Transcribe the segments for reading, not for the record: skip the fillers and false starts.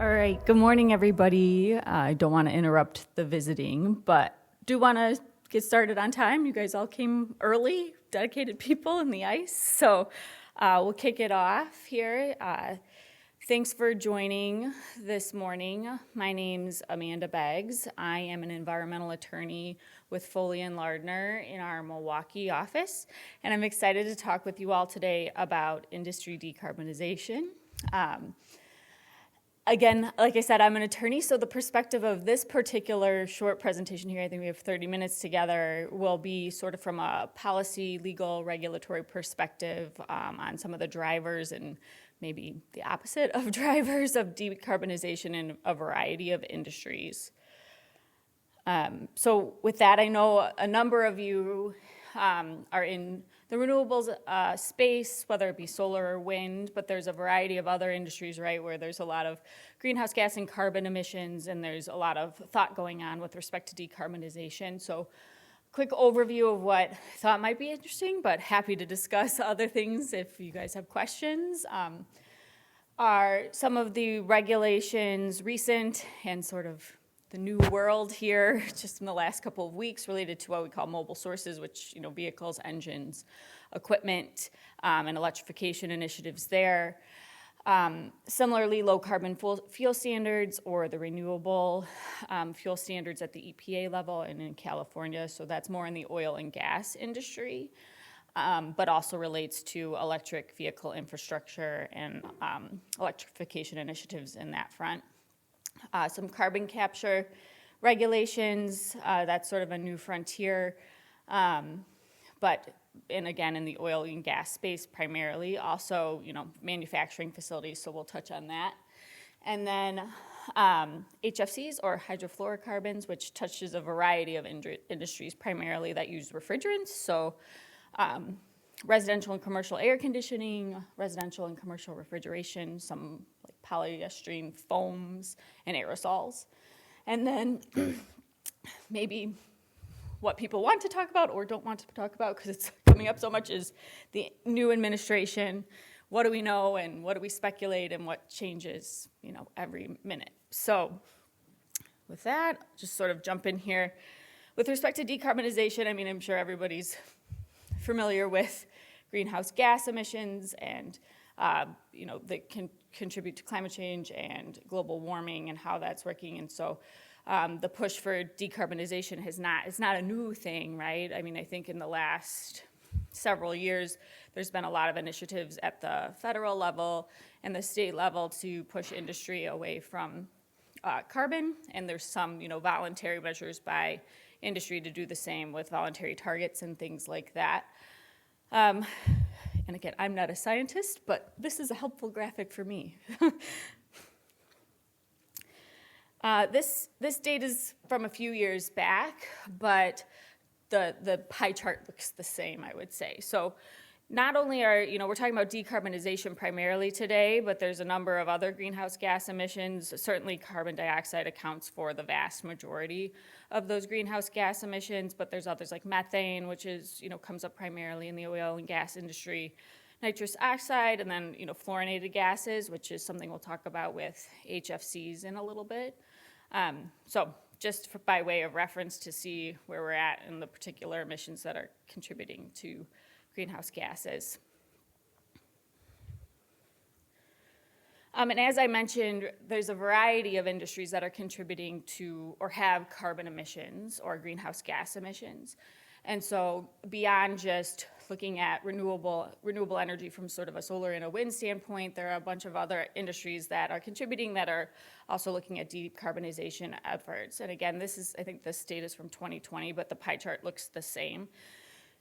All right, good morning, everybody. I don't want to interrupt the visiting, but do want to get started on time. You guys all came early, dedicated people in the ice. So we'll kick it off here. Thanks for joining this morning. My name's Amanda Beggs. I am an environmental attorney with Foley & Lardner in our Milwaukee office, and I'm excited to talk with you all today about industry decarbonization. Again, like I said, I'm an attorney, so the perspective of this particular short presentation here, I think we have 30 minutes together, will be sort of from a policy, legal, regulatory perspective on some of the drivers and maybe the opposite of drivers of decarbonization in a variety of industries. So with that, I know a number of you are in the renewables space, whether it be solar or wind, but there's a variety of other industries, right, where there's a lot of greenhouse gas and carbon emissions, and there's a lot of thought going on with respect to decarbonization. So quick overview of what I thought might be interesting, but happy to discuss other things if you guys have questions. Are some of the regulations recent and sort of the new world here just in the last couple of weeks related to what we call mobile sources, which, vehicles, engines, equipment, and electrification initiatives there. Similarly, low carbon fuel standards or the renewable fuel standards at the EPA level and in California. So that's more in the oil and gas industry, but also relates to electric vehicle infrastructure and electrification initiatives in that front. Some carbon capture regulations, that's sort of a new frontier, but again, in the oil and gas space primarily, also, manufacturing facilities, so we'll touch on that. And then HFCs or hydrofluorocarbons, which touches a variety of industries primarily that use refrigerants, so residential and commercial air conditioning, residential and commercial refrigeration, some like polyester foams and aerosols. And then maybe what people want to talk about or don't want to talk about because it's coming up so much is the new administration. What do we know and what do we speculate and what changes, every minute. So with that, just sort of jump in here. With respect to decarbonization, I'm sure everybody's familiar with greenhouse gas emissions and that can contribute to climate change and global warming and how that's working. And so the push for decarbonization it's not a new thing, right? I think in the last several years, there's been a lot of initiatives at the federal level and the state level to push industry away from carbon. And there's some, voluntary measures by industry to do the same with voluntary targets and things like that. And again, I'm not a scientist, but this is a helpful graphic for me. This data is from a few years back, but the pie chart looks the same, I would say. So not only are, we're talking about decarbonization primarily today, but there's a number of other greenhouse gas emissions. Certainly carbon dioxide accounts for the vast majority of those greenhouse gas emissions, but there's others like methane, which is, comes up primarily in the oil and gas industry, nitrous oxide, and then, fluorinated gases, which is something we'll talk about with HFCs in a little bit. So just by way of reference to see where we're at in the particular emissions that are contributing to greenhouse gases. And as I mentioned, there's a variety of industries that are contributing to or have carbon emissions or greenhouse gas emissions. And so beyond just looking at renewable energy from sort of a solar and a wind standpoint, there are a bunch of other industries that are contributing that are also looking at decarbonization efforts. And again, I think this data is from 2020, but the pie chart looks the same.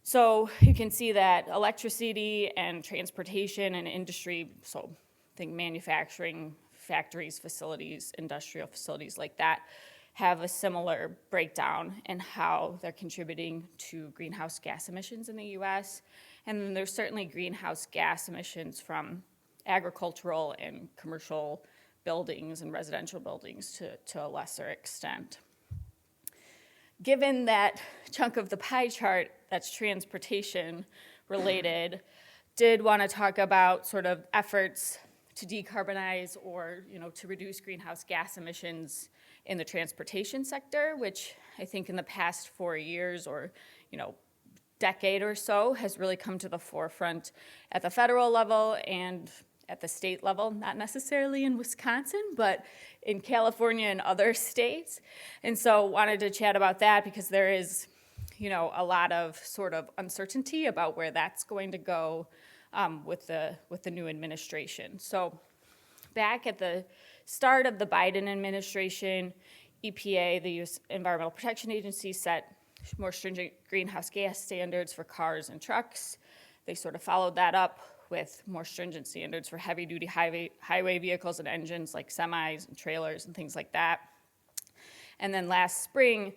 So you can see that electricity and transportation and industry, so think manufacturing, factories, facilities, industrial facilities like that, have a similar breakdown in how they're contributing to greenhouse gas emissions in the U.S. And then there's certainly greenhouse gas emissions from agricultural and commercial buildings and residential buildings to a lesser extent. Given that chunk of the pie chart that's transportation related, did want to talk about sort of efforts to decarbonize or, to reduce greenhouse gas emissions in the transportation sector, which I think in the past 4 years or, decade or so has really come to the forefront at the federal level and at the state level, not necessarily in Wisconsin, but in California and other states. And so wanted to chat about that because there is, a lot of sort of uncertainty about where that's going to go with the new administration. So back at the start of the Biden administration, EPA, the U.S. Environmental Protection Agency, set more stringent greenhouse gas standards for cars and trucks. They sort of followed that up with more stringent standards for heavy-duty highway vehicles and engines like semis and trailers and things like that. And then last spring,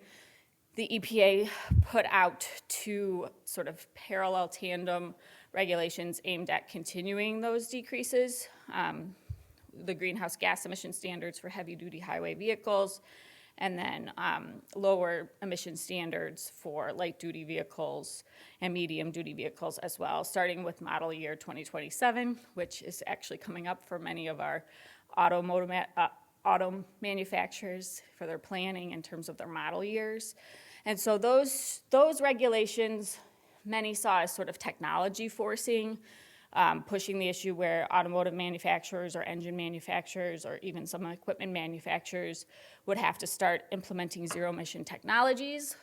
the EPA put out 2 sort of parallel tandem regulations aimed at continuing those decreases. The greenhouse gas emission standards for heavy-duty highway vehicles, and then lower emission standards for light-duty vehicles and medium-duty vehicles as well, starting with model year 2027, which is actually coming up for many of our auto manufacturers for their planning in terms of their model years. And so those regulations, many saw as sort of technology forcing, pushing the issue where automotive manufacturers or engine manufacturers or even some equipment manufacturers would have to start implementing zero-emission technologies,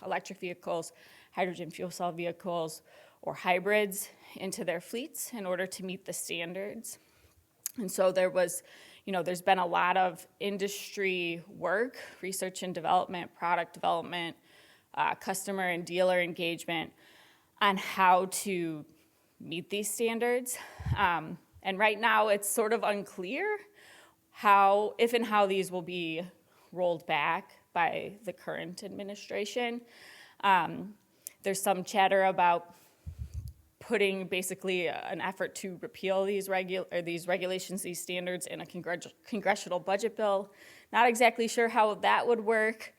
electric vehicles, hydrogen fuel cell vehicles, or hybrids into their fleets in order to meet the standards. And so there was, there's been a lot of industry work, research and development, product development, customer and dealer engagement on how to meet these standards. And right now it's sort of unclear if and how these will be rolled back by the current administration. There's some chatter about putting basically an effort to repeal these regulations, these standards in a congressional budget bill. Not exactly sure how that would work.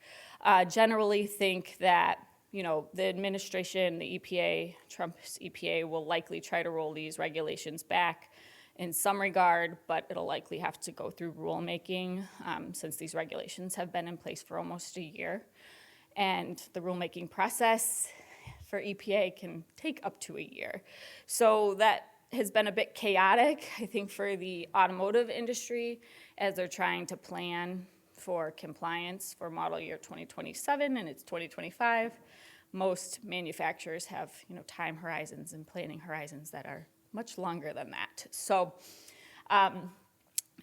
Generally think that the administration, the EPA, Trump's EPA, will likely try to roll these regulations back in some regard, but it'll likely have to go through rulemaking since these regulations have been in place for almost a year. And the rulemaking process for EPA can take up to a year. So that has been a bit chaotic, I think, for the automotive industry as they're trying to plan for compliance for model year 2027 and it's 2025. Most manufacturers have, time horizons and planning horizons that are much longer than that. So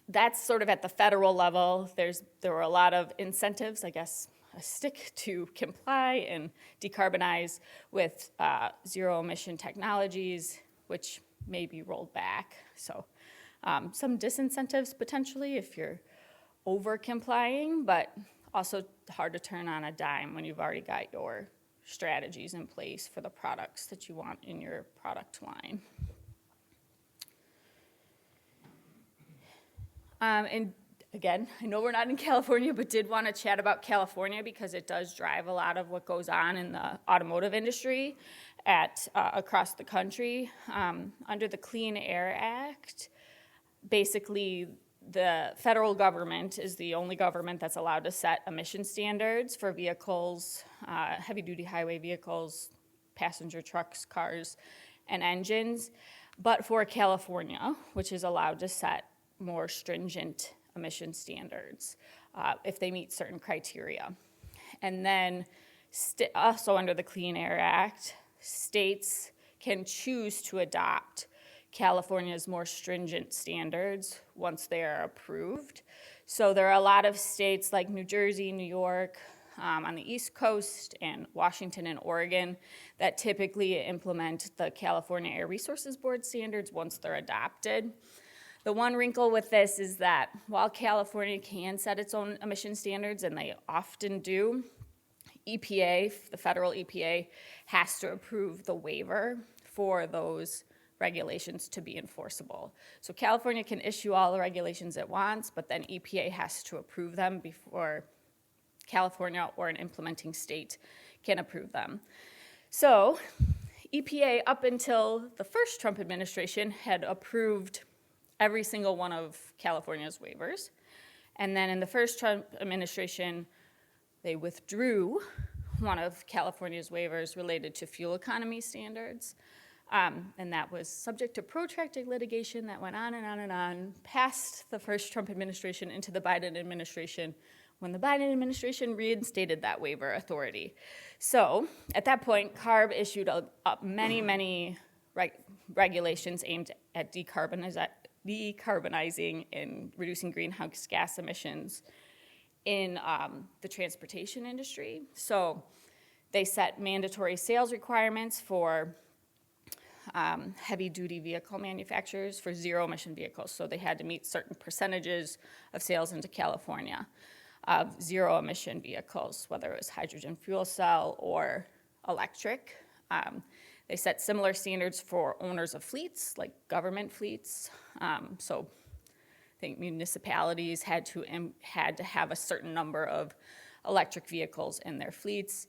that's sort of at the federal level. There were a lot of incentives, I guess, a stick to comply and decarbonize with zero-emission technologies, which may be rolled back. So some disincentives potentially if you're over-complying, but also hard to turn on a dime when you've already got your strategies in place for the products that you want in your product line. And again, I know we're not in California, but did want to chat about California because it does drive a lot of what goes on in the automotive industry across the country. Under the Clean Air Act, basically the federal government is the only government that's allowed to set emission standards for vehicles, heavy-duty highway vehicles, passenger trucks, cars, and engines, but for California, which is allowed to set more stringent emission standards if they meet certain criteria. And then also under the Clean Air Act, states can choose to adopt California's more stringent standards once they are approved. So there are a lot of states like New Jersey, New York, on the East Coast, and Washington and Oregon that typically implement the California Air Resources Board standards once they're adopted. The one wrinkle with this is that while California can set its own emission standards, and they often do, EPA, the federal EPA, has to approve the waiver for those regulations to be enforceable. So California can issue all the regulations it wants, but then EPA has to approve them before California or an implementing state can approve them. So EPA, up until the first Trump administration, had approved every single one of California's waivers. And then in the first Trump administration, they withdrew one of California's waivers related to fuel economy standards. And that was subject to protracted litigation that went on and on and on, past the first Trump administration into the Biden administration, when the Biden administration reinstated that waiver authority. So at that point, CARB issued many regulations aimed at decarbonizing and reducing greenhouse gas emissions in the transportation industry. So they set mandatory sales requirements for heavy-duty vehicle manufacturers for zero-emission vehicles. So they had to meet certain percentages of sales into California of zero-emission vehicles, whether it was hydrogen fuel cell or electric. They set similar standards for owners of fleets, like government fleets. So I think municipalities had to have a certain number of electric vehicles in their fleets.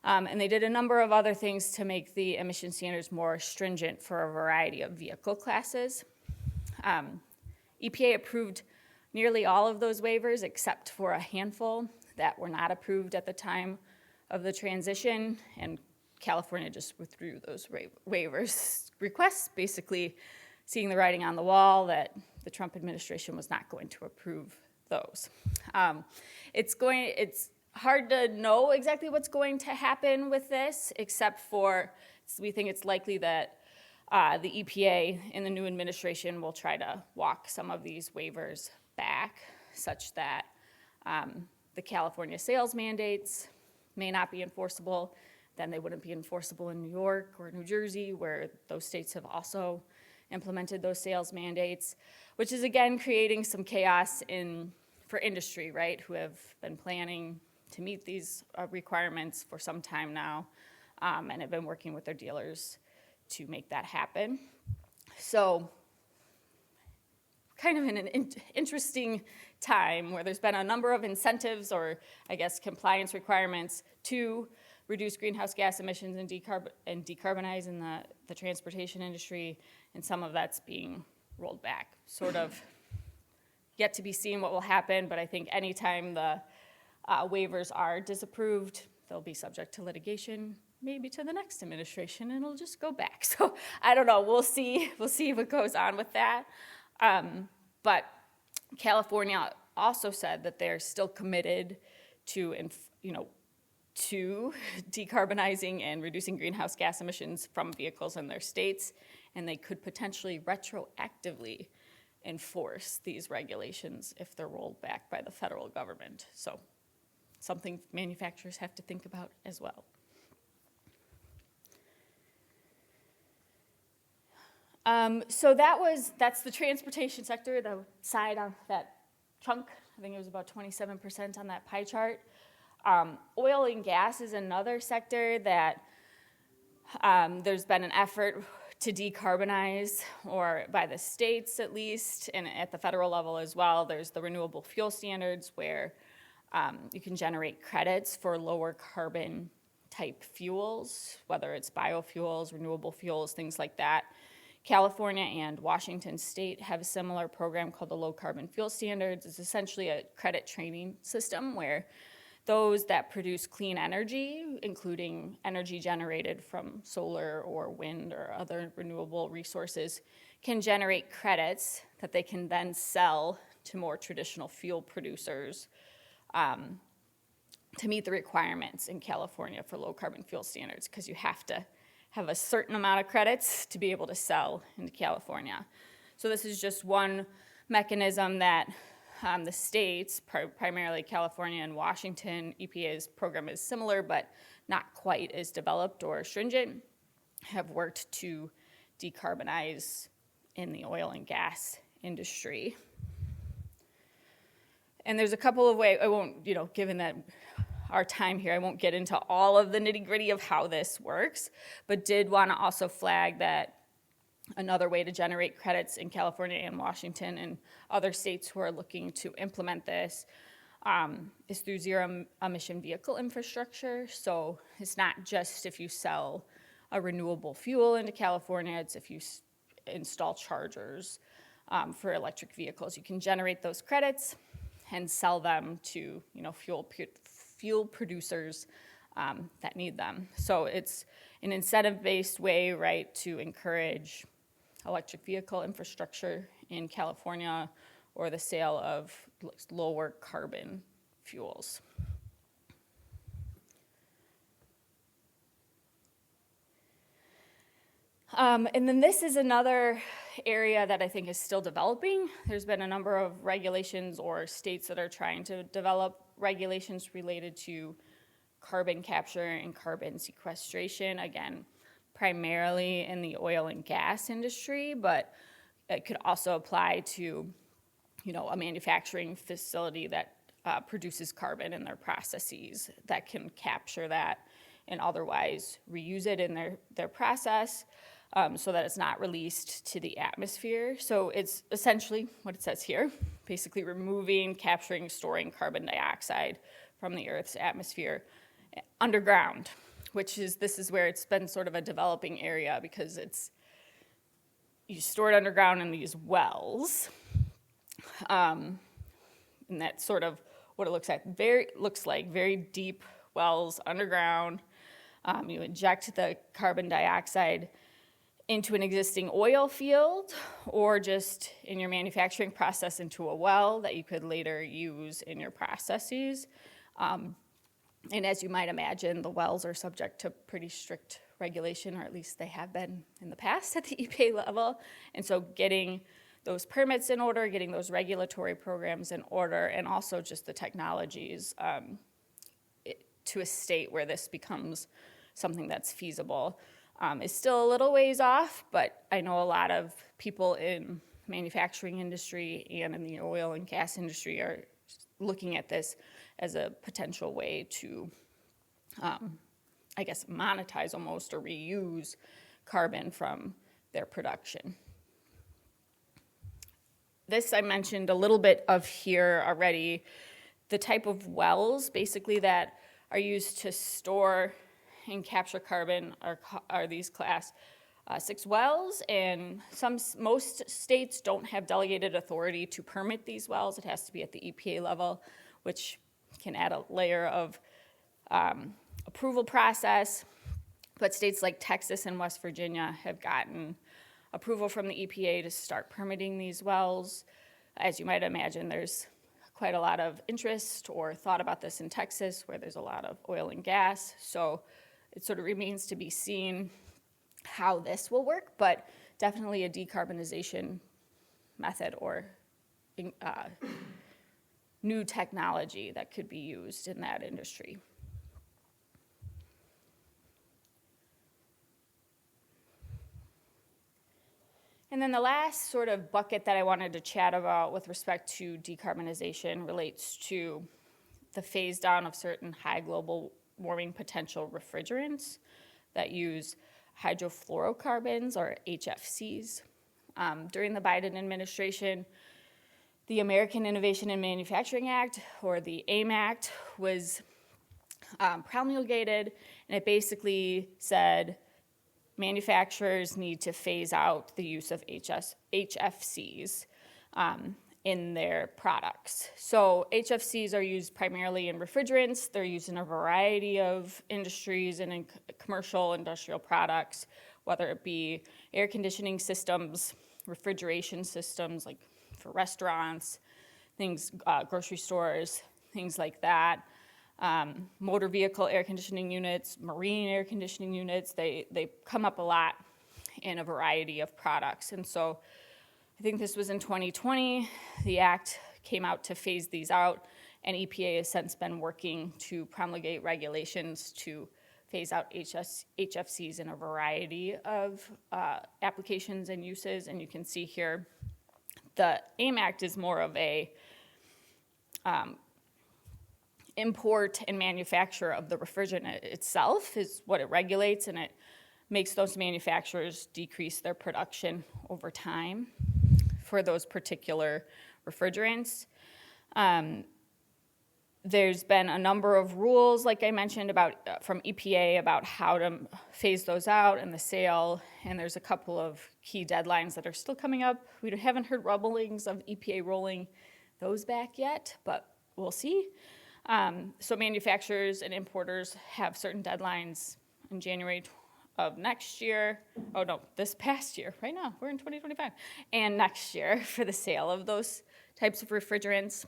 And they did a number of other things to make the emission standards more stringent for a variety of vehicle classes. EPA approved nearly all of those waivers except for a handful that were not approved at the time of the transition, and California just withdrew those waivers requests, basically seeing the writing on the wall that the Trump administration was not going to approve those. It's hard to know exactly what's going to happen with this, except for we think it's likely that the EPA in the new administration will try to walk some of these waivers back, such that the California sales mandates may not be enforceable. Then they wouldn't be enforceable in New York or New Jersey, where those states have also implemented those sales mandates, which is again creating some chaos for industry, right, who have been planning to meet these requirements for some time now, and have been working with their dealers to make that happen. So kind of in an interesting time where there's been a number of incentives, or I guess compliance requirements, to reduce greenhouse gas emissions and decarbonize in the transportation industry, and some of that's being rolled back. Sort of yet to be seen what will happen, but I think anytime the waivers are disapproved, they'll be subject to litigation, maybe to the next administration, and it'll just go back. So I don't know. We'll see what goes on with that. But California also said that they're still committed to decarbonizing and reducing greenhouse gas emissions from vehicles in their states, and they could potentially retroactively enforce these regulations if they're rolled back by the federal government. So something manufacturers have to think about as well. So that's the transportation sector, the side of that chunk. I think it was about 27% on that pie chart. Oil and gas is another sector that there's been an effort to decarbonize, or by the states at least, and at the federal level as well. There's the renewable fuel standards where you can generate credits for lower carbon type fuels, whether it's biofuels, renewable fuels, things like that. California and Washington State have a similar program called the Low Carbon Fuel Standards. It's essentially a credit trading system where those that produce clean energy, including energy generated from solar or wind or other renewable resources, can generate credits that they can then sell to more traditional fuel producers to meet the requirements in California for low carbon fuel standards, because you have to have a certain amount of credits to be able to sell into California. So this is just one mechanism that the states, primarily California and Washington, EPA's program is similar but not quite as developed or stringent, have worked to decarbonize in the oil and gas industry. And there's a couple of ways, I won't, given that our time here, I won't get into all of the nitty-gritty of how this works, but did want to also flag that another way to generate credits in California and Washington and other states who are looking to implement this is through zero-emission vehicle infrastructure. So it's not just if you sell a renewable fuel into California, it's if you install chargers for electric vehicles. You can generate those credits and sell them to fuel producers that need them. So it's an incentive-based way, right, to encourage electric vehicle infrastructure in California or the sale of lower carbon fuels. And then this is another area that I think is still developing. There's been a number of regulations or states that are trying to develop regulations related to carbon capture and carbon sequestration, again, primarily in the oil and gas industry, but it could also apply to, a manufacturing facility that produces carbon in their processes that can capture that and otherwise reuse it in their process. So that it's not released to the atmosphere. So it's essentially what it says here, basically removing, capturing, storing carbon dioxide from the Earth's atmosphere underground, this is where it's been sort of a developing area because you store it underground in these wells. And that's sort of what it looks like, very deep wells underground. You inject the carbon dioxide into an existing oil field or just in your manufacturing process into a well that you could later use in your processes. And as you might imagine, the wells are subject to pretty strict regulation, or at least they have been in the past at the EPA level. And so getting those permits in order, getting those regulatory programs in order, and also just the technologies to a state where this becomes something that's feasible. Is still a little ways off, but I know a lot of people in manufacturing industry and in the oil and gas industry are looking at this as a potential way to, monetize almost or reuse carbon from their production. This I mentioned a little bit of here already. The type of wells basically that are used to store and capture carbon are these class 6 wells, and most states don't have delegated authority to permit these wells. It has to be at the EPA level, which can add a layer of approval process. But states like Texas and West Virginia have gotten approval from the EPA to start permitting these wells. As you might imagine, there's quite a lot of interest or thought about this in Texas, where there's a lot of oil and gas. So it sort of remains to be seen how this will work, but definitely a decarbonization method or new technology that could be used in that industry. And then the last sort of bucket that I wanted to chat about with respect to decarbonization relates to the phase down of certain high global warming potential refrigerants that use hydrofluorocarbons, or HFCs. During the Biden administration, the American Innovation and Manufacturing Act, or the AIM Act, was promulgated, and it basically said manufacturers need to phase out the use of HFCs in their products. So HFCs are used primarily in refrigerants. They're used in a variety of industries and in commercial industrial products, whether it be air conditioning systems, refrigeration systems like for restaurants, things, grocery stores, things like that. Motor vehicle air conditioning units, marine air conditioning units, they come up a lot in a variety of products. And so I think this was in 2020, the act came out to phase these out, and EPA has since been working to promulgate regulations to phase out HFCs in a variety of applications and uses. And you can see here, the AIM Act is more of a import and manufacture of the refrigerant itself is what it regulates, and it makes those manufacturers decrease their production over time for those particular refrigerants. There's been a number of rules, like I mentioned, from EPA about how to phase those out and the sale, and there's a couple of key deadlines that are still coming up. We haven't heard rumblings of EPA rolling those back yet, but we'll see. So manufacturers and importers have certain deadlines in January of next year. Oh no, this past year, right now, we're in 2025, and next year for the sale of those types of refrigerants.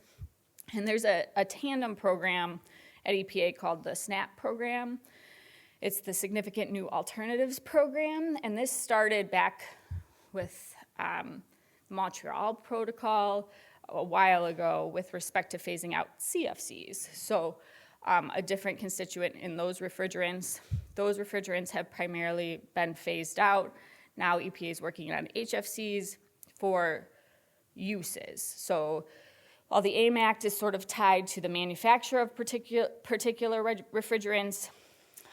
And there's a tandem program at EPA called the SNAP program. It's the Significant New Alternatives program, and this started back with the Montreal Protocol a while ago with respect to phasing out CFCs. So a different constituent in those refrigerants. Those refrigerants have primarily been phased out. Now EPA is working on HFCs for uses. So while the AIM Act is sort of tied to the manufacture of particular refrigerants,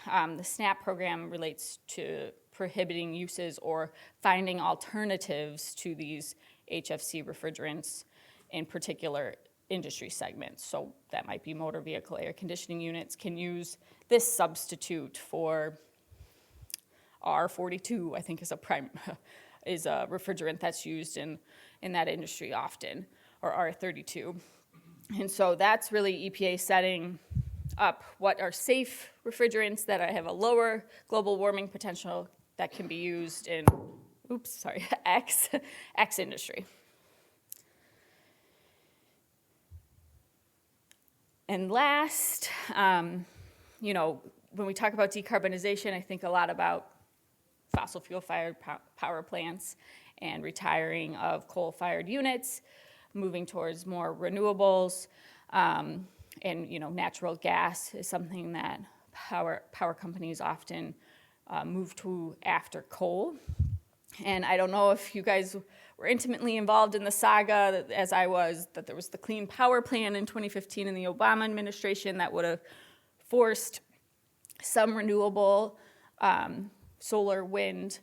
the SNAP program relates to prohibiting uses or finding alternatives to these HFC refrigerants in particular industry segments. So that might be motor vehicle air conditioning units can use this substitute for R42, I think is a refrigerant that's used in that industry often, or R32. And so that's really EPA setting up what are safe refrigerants that have a lower global warming potential that can be used in, X industry. And last, when we talk about decarbonization, I think a lot about fossil fuel-fired power plants and retiring of coal-fired units, moving towards more renewables, and natural gas is something that power companies often move to after coal. And I don't know if you guys were intimately involved in the saga, as I was, that there was the Clean Power Plan in 2015 in the Obama administration that would have forced some renewable solar, wind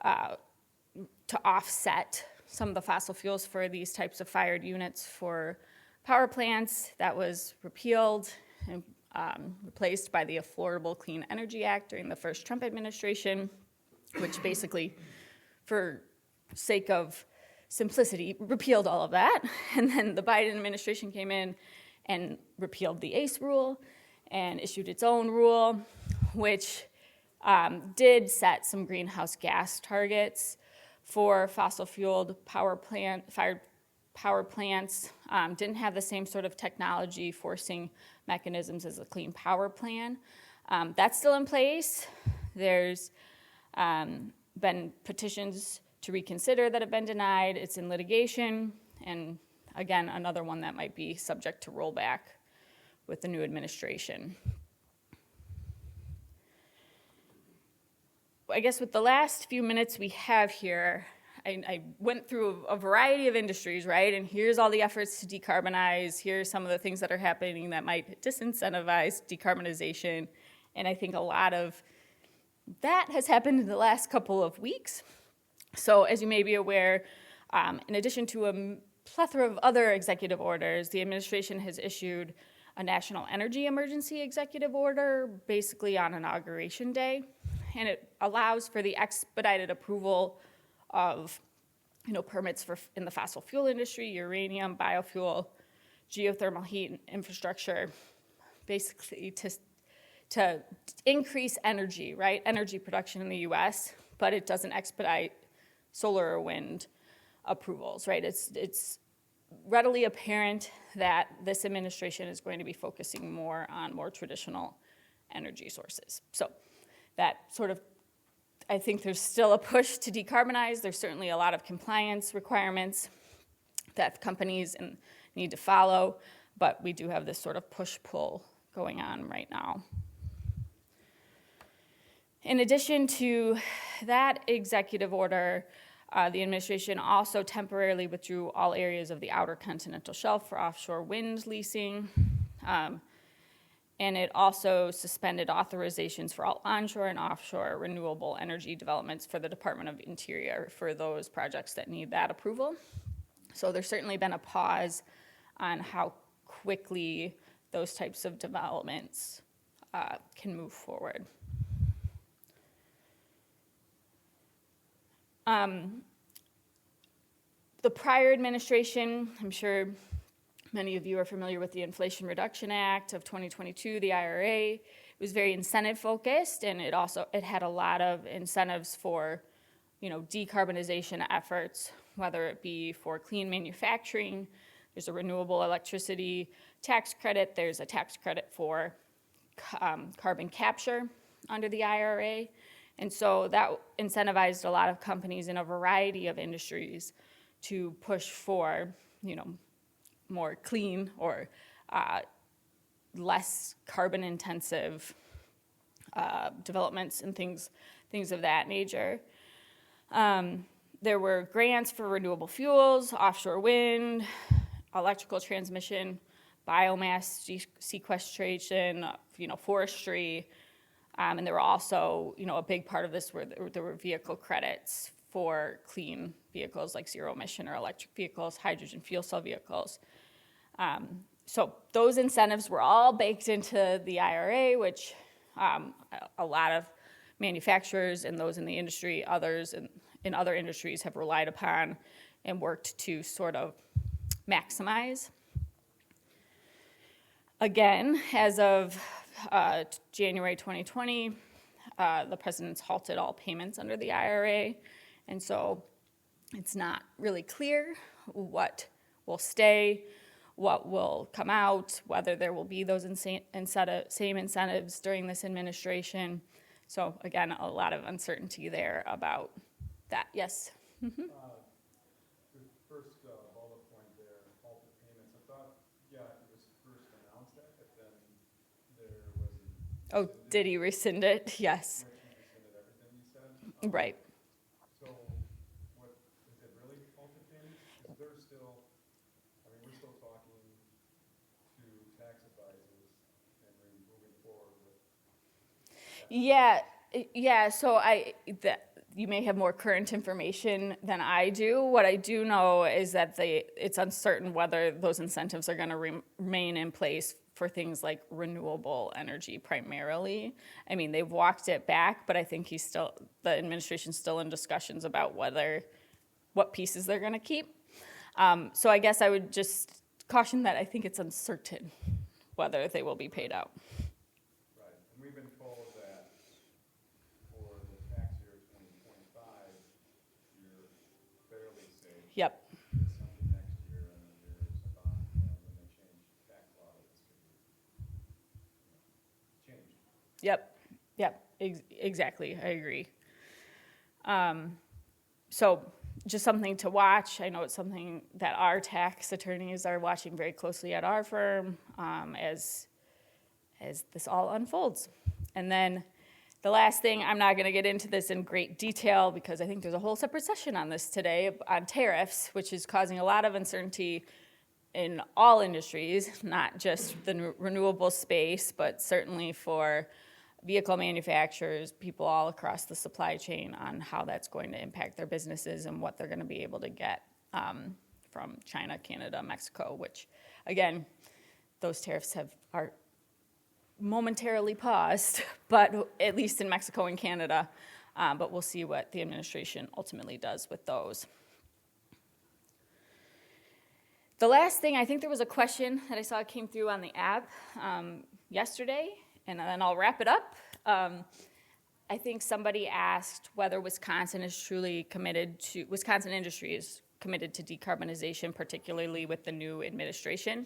to offset some of the fossil fuels for these types of fired units for power plants. That was repealed and replaced by the Affordable Clean Energy Act during the first Trump administration, which basically, for sake of simplicity, repealed all of that. And then the Biden administration came in and repealed the ACE rule and issued its own rule, which did set some greenhouse gas targets for fossil-fueled fired power plants. Didn't have the same sort of technology forcing mechanisms as the Clean Power Plan. That's still in place. There's been petitions to reconsider that have been denied. It's in litigation, and again, another one that might be subject to rollback with the new administration. I guess with the last few minutes we have here, I went through a variety of industries, right? And here's all the efforts to decarbonize. Here's some of the things that are happening that might disincentivize decarbonization. And I think a lot of that has happened in the last couple of weeks. So as you may be aware, in addition to a plethora of other executive orders, the administration has issued a national energy emergency executive order, basically on Inauguration Day. And it allows for the expedited approval of permits in the fossil fuel industry, uranium, biofuel, geothermal heat infrastructure, basically to increase energy, right? Energy production in the US, but it doesn't expedite solar or wind approvals, right? It's readily apparent that this administration is going to be focusing more on more traditional energy sources. So that sort of, I think there's still a push to decarbonize. There's certainly a lot of compliance requirements that companies need to follow, but we do have this sort of push-pull going on right now. In addition to that executive order, the administration also temporarily withdrew all areas of the outer continental shelf for offshore wind leasing. And it also suspended authorizations for all onshore and offshore renewable energy developments for the Department of Interior for those projects that need that approval. So there's certainly been a pause on how quickly those types of developments can move forward. The prior administration, I'm sure many of you are familiar with the Inflation Reduction Act of 2022, the IRA. It was very incentive focused, and it had a lot of incentives for, decarbonization efforts, whether it be for clean manufacturing. There's a renewable electricity tax credit. There's a tax credit for carbon capture under the IRA. And so that incentivized a lot of companies in a variety of industries to push for, more clean or less carbon intensive developments and things of that nature. There were grants for renewable fuels, offshore wind, electrical transmission, biomass sequestration, forestry, and there were also, a big part of this where there were vehicle credits for clean vehicles like zero emission or electric vehicles, hydrogen fuel cell vehicles. So those incentives were all baked into the IRA, which a lot of manufacturers and those in the industry, others in other industries have relied upon and worked to sort of maximize. Again, as of January 2020, the president's halted all payments under the IRA, and so it's not really clear what will stay, what will come out, whether there will be those same incentives during this administration. So again, a lot of uncertainty there about that. Yes? Mm-hmm. The first bullet point there, halted payments, I thought, it was first announced that, but then there was... Oh, did he rescind it? Yes. He rescinded everything you said? Right. So, what, is it really halted payments? Because we're still talking to tax advisors and we're moving forward with... Yeah, so you may have more current information than I do. What I do know is that it's uncertain whether those incentives are going to remain in place for things like renewable energy primarily. I mean, they've walked it back, but I think the administration's still in discussions about what pieces they're going to keep. So I guess I would just caution that I think it's uncertain whether they will be paid out. Right, and we've been told that for the tax year 2025, you're fairly safe. Yep. It's something next year and the years about when they change tax law, this could be changed. Yep, exactly, I agree. So just something to watch. I know it's something that our tax attorneys are watching very closely at our firm as this all unfolds. And then the last thing, I'm not going to get into this in great detail because I think there's a whole separate session on this today on tariffs, which is causing a lot of uncertainty in all industries, not just the renewable space, but certainly for vehicle manufacturers, people all across the supply chain on how that's going to impact their businesses and what they're going to be able to get from China, Canada, Mexico, which, again, those tariffs are momentarily paused, but at least in Mexico and Canada, but we'll see what the administration ultimately does with those. The last thing, I think there was a question that I saw came through on the app yesterday, and then I'll wrap it up. I think somebody asked whether Wisconsin industry is committed to decarbonization, particularly with the new administration.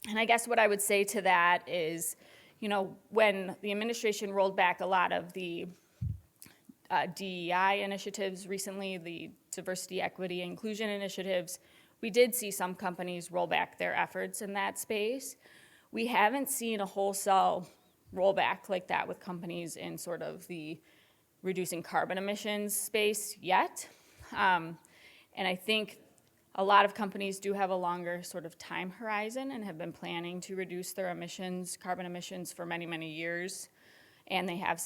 And I guess what I would say to that is, when the administration rolled back a lot of the DEI initiatives recently, the diversity, equity, inclusion initiatives, we did see some companies roll back their efforts in that space. We haven't seen a wholesale rollback like that with companies in sort of the reducing carbon emissions space yet. And I think a lot of companies do have a longer sort of time horizon and have been planning to reduce their carbon emissions for many, many years. And they have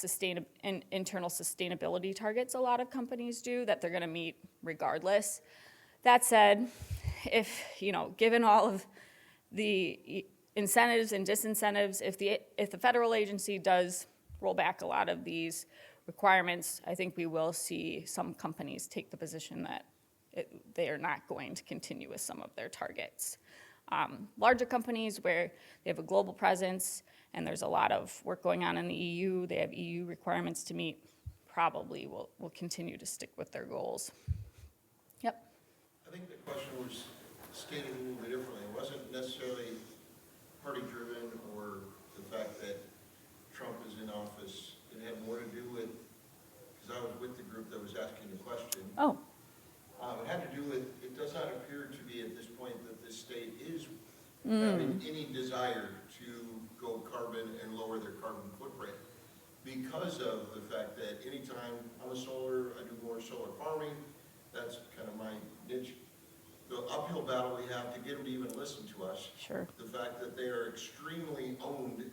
internal sustainability targets, a lot of companies do, that they're going to meet regardless. That said, if, given all of the incentives and disincentives. If the federal agency does roll back a lot of these requirements, I think we will see some companies take the position that they are not going to continue with some of their targets. Larger companies where they have a global presence and there's a lot of work going on in the EU, they have EU requirements to meet, probably will continue to stick with their goals. Yep. I think the question was stated a little bit differently. It wasn't necessarily party-driven or the fact that Trump is in office. It had more to do with, because I was with the group that was asking the question. Oh. It had to do with, it does not appear to be at this point that this state is having any desire to go carbon and lower their carbon footprint because of the fact that anytime I'm a solar, I do more solar farming. That's kind of my niche. The uphill battle we have to get them to even listen to us. Sure. The fact that they are extremely owned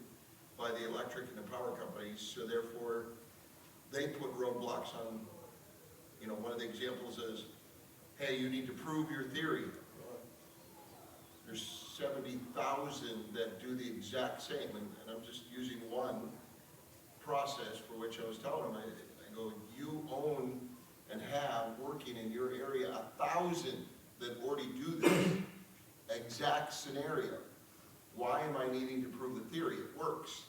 by the electric and the power companies, so therefore they put roadblocks on, one of the examples is, hey, you need to prove your theory. There's 70,000 that do the exact same, and I'm just using one process for which I was telling them, I go, you own and have working in your area 1,000 that already do this exact scenario. Why am I needing to prove the theory? It works.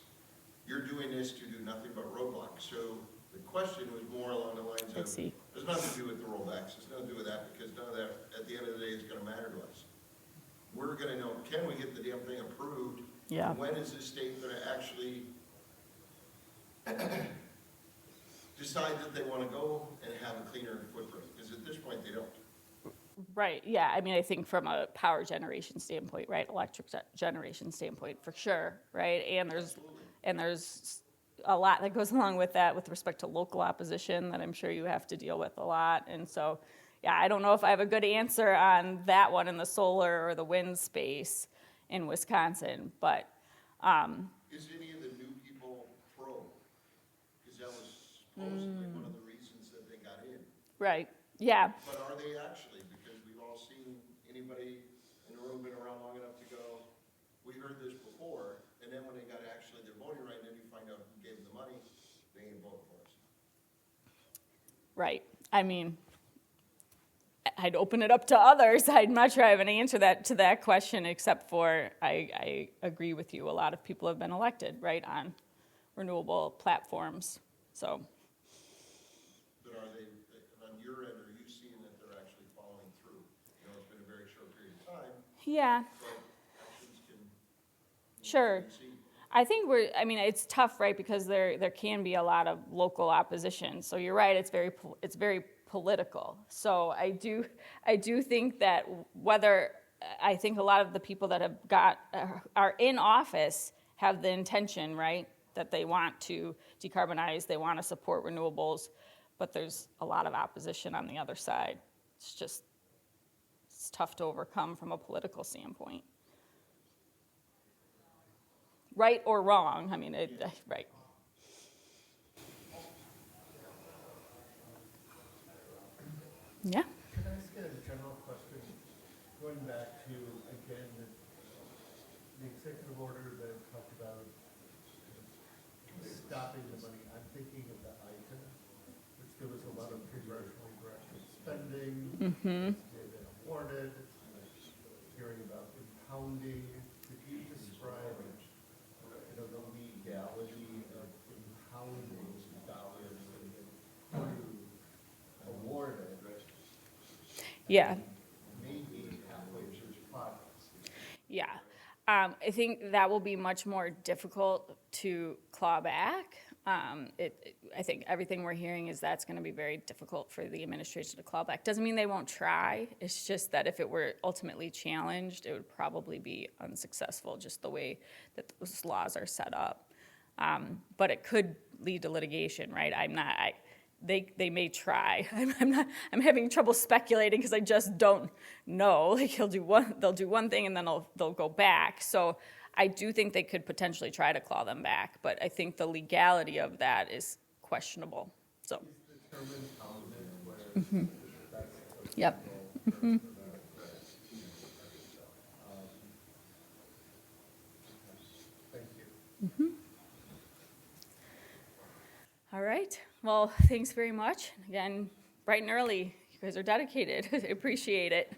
You're doing this to do nothing but roadblocks. So the question was more along the lines of, there's nothing to do with the rollbacks. There's nothing to do with that because none of that, at the end of the day, is going to matter to us. We're going to know, can we get the damn thing approved? Yeah. When is the state going to actually decide that they want to go and have a cleaner footprint? Because at this point, they don't. Right, yeah, I mean, I think from a power generation standpoint, right, electric generation standpoint, for sure, right? And there's a lot that goes along with that with respect to local opposition that I'm sure you have to deal with a lot. And so, yeah, I don't know if I have a good answer on that one in the solar or the wind space in Wisconsin, but Is any of the new people pro? Because that was supposedly one of the reasons that they got in. right, yeah. But are they actually? Because we've all seen anybody in the room been around long enough to go, we heard this before, and then when they got actually their voting right, then you find out who gave them the money, they ain't voting for us. Right. I mean, I'd open it up to others. I'm not sure I have an answer to that question, except for I agree with you. A lot of people have been elected, right, on renewable platforms. So, But are they, on your end, are you seeing that they're actually following through? It's been a very short period of time, yeah, but actions can sure. see. I think it's tough, right, because there can be a lot of local opposition. So you're right, it's very political. So I do think that I think a lot of the people that are in office have the intention, right, that they want to decarbonize, they want to support renewables, but there's a lot of opposition on the other side. It's tough to overcome from a political standpoint. Right or wrong, right. Yeah. Can I ask a general question? Going back to, again, the executive order that talked about stopping the money. I'm thinking of the ICA, which there was a lot of congressionally directed spending. They've been awarded. Hearing about impounding. Could you describe the legality of impounding dollars and awarded? Yeah. Maybe halfway through the process. Yeah. I think that will be much more difficult to claw back. I think everything we're hearing is that's going to be very difficult for the administration to claw back. Doesn't mean they won't try. It's just that if it were ultimately challenged, it would probably be unsuccessful, just the way that those laws are set up. But it could lead to litigation, right? They may try. I'm having trouble speculating because I just don't know. Like they'll do one thing and then they'll go back. So I do think they could potentially try to claw them back, but I think the legality of that is questionable. So. Yep. All right. Well, thanks very much. Again, bright and early. You guys are dedicated. I appreciate it.